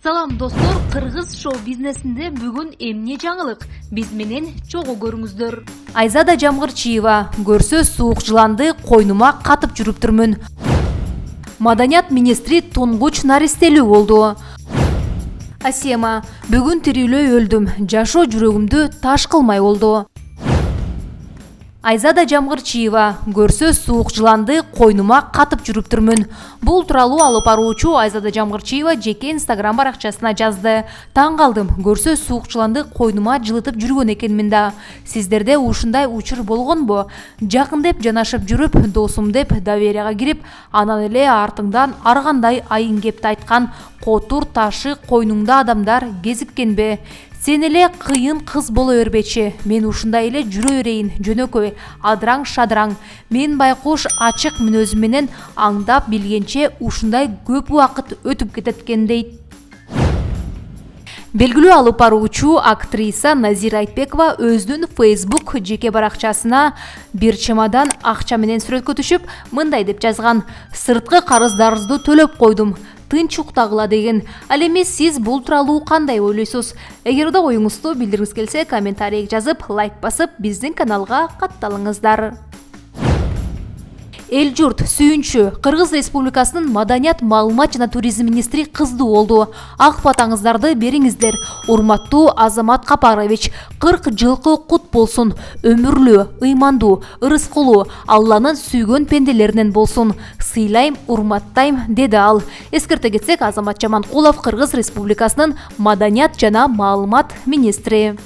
Салам достор, Кыргыз шоу-бизнесинде бүгүн эмне жаңылык? Биз менен чогуу көрүңүздөр. Айзада Жамгырчиева көрсө суук жыланды койнума катып жүрүптүрмүн. Маданият министри тунгуч наристелүү болду. Асема бүгүн тирүүлөй өлдүм, жашоо жүрөгүмдү таш кылмай болду. Айзада Жамгырчиева көрсө суук жыланды койнума катып жүрүптүрмүн. Бул тууралуу алып баруучу Айзада Жамгырчиева жеке Instagram баракчасына жазды. Таң калдым, көрсө суук жыланды койнума жылытып жүргөн экенмин да. Сиздерде ушундай учур болгонбу? Жакын деп жанашып жүрүп, досум деп доверияга кирип, анан эле артыңдан ар кандай айын кепти айткан котур ташы койнуңда адамдар кезиккенби? Сен эле кыйын кыз боло бербечи. Мен ушундай эле жүрө берейин, жөнөкөй, адыраң шадыраң. Мен байкуш ачык мүнөзүм менен аңдап билгенче ушундай көп убакыт өтүп кетет экен дейт. Белгилүү алып баруучу актриса Назира Айтбекова өзүнүн Facebook жеке баракчасына бир чемодан акча менен сүрөткө түшүп, мындай деп жазган: "Сырткы карыздарыңызды төлөп койдум. Тынч уктагыла" деген. Ал эми сиз бул тууралуу кандай ойлойсуз? Эгер да оюңузду билдиргиңиз келсе, комментарийге жазып, лайк басып, биздин каналга катталыңыздар. Эл журт сүйүнчү. Кыргыз Республикасынын Маданият, маалымат жана туризм министри кыздуу болду. Ак батаңыздарды бериңиздер. Урматтуу Азамат Капарович, 40 жылкы кут болсун. Өмүрлүү, ыймандуу, ырыскулуу, Алланын сүйгөн пенделеринен болсун. Сыйлайм, урматтайм, деди ал. Эскерте кетсек, Азамат Жаманкулов Кыргыз Республикасынын Маданият жана маалымат министри.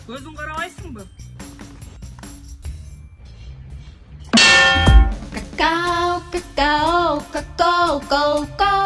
Көзүң карабайсыңбы? Какао, какао, какао, какао.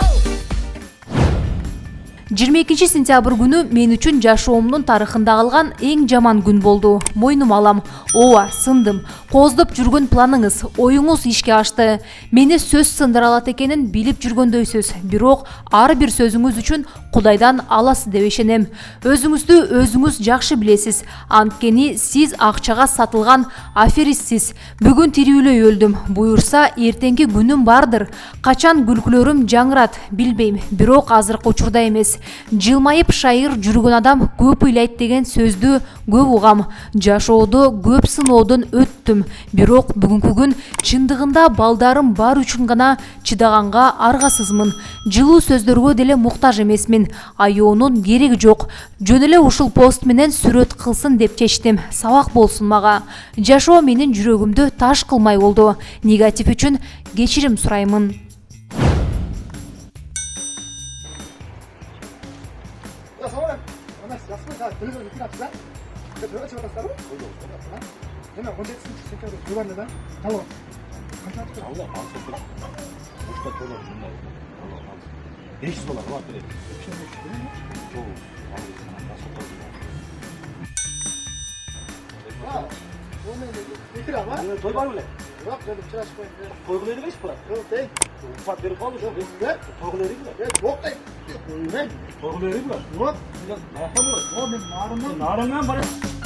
22 сентябрь күнү мен үчүн жашоомдун тарыхында калган эң жаман күн болду. Мойнума алам. Ооба, сындым. Кооздоп жүргөн планыңыз, оюңуз ишке ашты. Мени сөз сындыра алат экенин билип жүргөндөйсүз. Бирок ар бир сөзүңүз үчүн Кудайдан аласыз деп ишенем. Өзүңүздү өзүңүз жакшы билесиз. Анткени сиз акчага сатылган аферистсиз. Бүгүн тирүүлөй өлдүм. Буюрса, эртеңки күнүм бардыр. Качан күлкүлөрүм жаңырат, билбейм. Бирок азыркы учурда эмес. Жылмайып шайыр жүргөн адам көп ыйлайт деген сөздү көп угам. Жашоодо көп сыноодон өттүм. Бирок бүгүнкү күн чындыгында балдарым бар үчүн гана чыдаганга аргасызмын. Жылуу сөздөргө деле муктаж эмесмин. Аёонун кереги жок. Жөн эле ушул пост менен сүрөт кылсын деп чечтим. Сабак болсун мага. Жашоо менин жүрөгүмдү таш кылмай болду. Негатив үчүн кечирим сураймын. Той бар беле? Жок, dedim чыраш коюн. Койгулай дебейсиз ба? Жок, дейт. Уфат берип калды ошо. Койгулай дейт. Жок дейт. Койгулай дейт. Жок. Аяктан болот. Мен нарымдан барам.